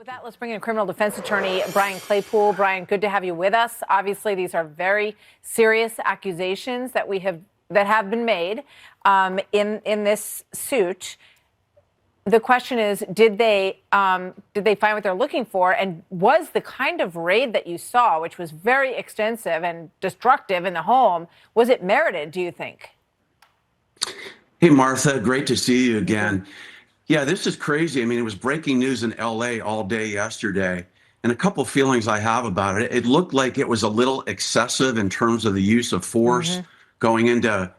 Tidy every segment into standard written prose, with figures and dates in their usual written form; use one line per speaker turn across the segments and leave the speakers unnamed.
With that, let's bring in criminal defense attorney Brian Claypool. Brian, good to have you with us. Obviously, these are very serious accusations that have been made in this suit. The question is, did they find what they're looking for? And was the kind of raid that you saw, which was very extensive and destructive in the home, was it merited, do you think?
Hey, Martha, great to see you again. Yeah, this is crazy. I mean, it was breaking news in LA all day yesterday. And a couple feelings I have about it. It looked like it was a little excessive in terms of the use of force going into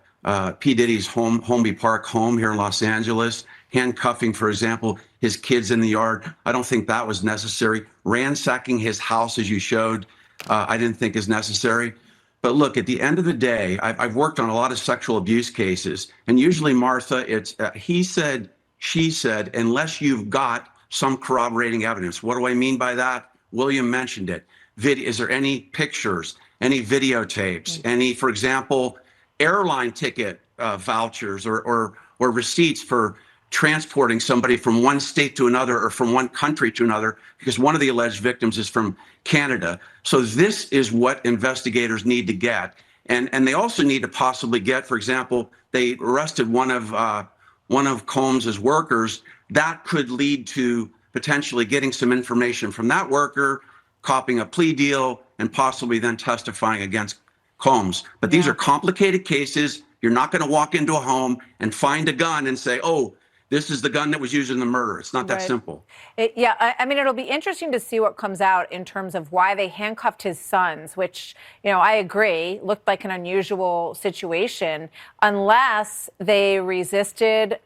P. Diddy's Holmby Park home here in Los Angeles, handcuffing, for example, his kids in the yard. I don't think that was necessary. Ransacking his house, as you showed, I didn't think is necessary. But look, at the end of the day, I've worked on a lot of sexual abuse cases. And usually, Martha, it's he said, she said, unless you've got some corroborating evidence. What do I mean by that? William mentioned it. Is there any pictures, any videotapes, any, for example, airline ticket vouchers or receipts for transporting somebody from one state to another or from one country to another, because one of the alleged victims is from Canada. So this is what investigators need to get. And they also need to possibly get, for example, they arrested one of Combs's workers. That could lead to potentially getting some information from that worker, copying a plea deal, and possibly then testifying against Combs. But these are complicated cases. You're not going to walk into a home and find a gun and say, oh, this is the gun that was used in the murder. It's not that simple.
I mean, it'll be interesting to see what comes out in terms of why they handcuffed his sons, which, you know, I agree, looked like an unusual situation, unless they resisted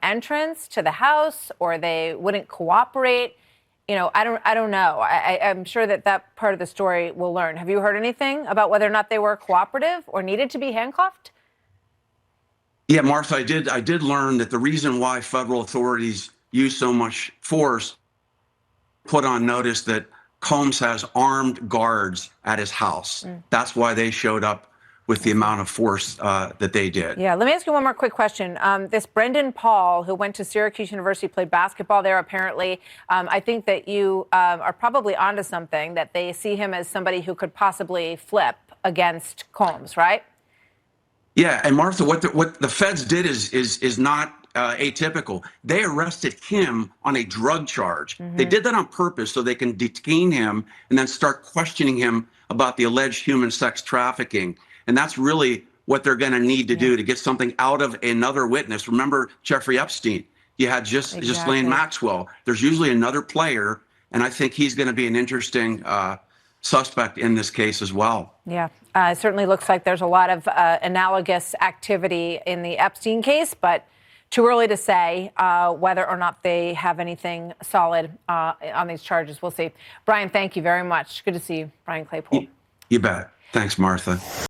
entrance to the house or they wouldn't cooperate. You know, I don't know. I'm sure that part of the story we'll learn. Have you heard anything about whether or not they were cooperative or needed to be handcuffed?
Yeah, Martha, I did learn that the reason why federal authorities use so much force put on notice that Combs has armed guards at his house. That's why they showed up with the amount of force that they did.
Yeah, let me ask you one more quick question. This Brendan Paul, who went to Syracuse University, played basketball there apparently. I think that you are probably onto something, that they see him as somebody who could possibly flip against Combs, right?
Yeah, and Martha, what the feds did is not atypical. They arrested him on a drug charge. They did that on purpose so they can detain him and then start questioning him about the alleged human sex trafficking. And that's really what they're going to need to do to get something out of another witness. Remember Jeffrey Epstein? You had Ghislaine Maxwell. There's usually another player, and I think he's going to be an interesting suspect in this case as well.
Yeah, it certainly looks like there's a lot of analogous activity in the Epstein case, but too early to say whether or not they have anything solid on these charges. We'll see. Brian, thank you very much. Good to see you, Brian Claypool.
You bet. Thanks, Martha.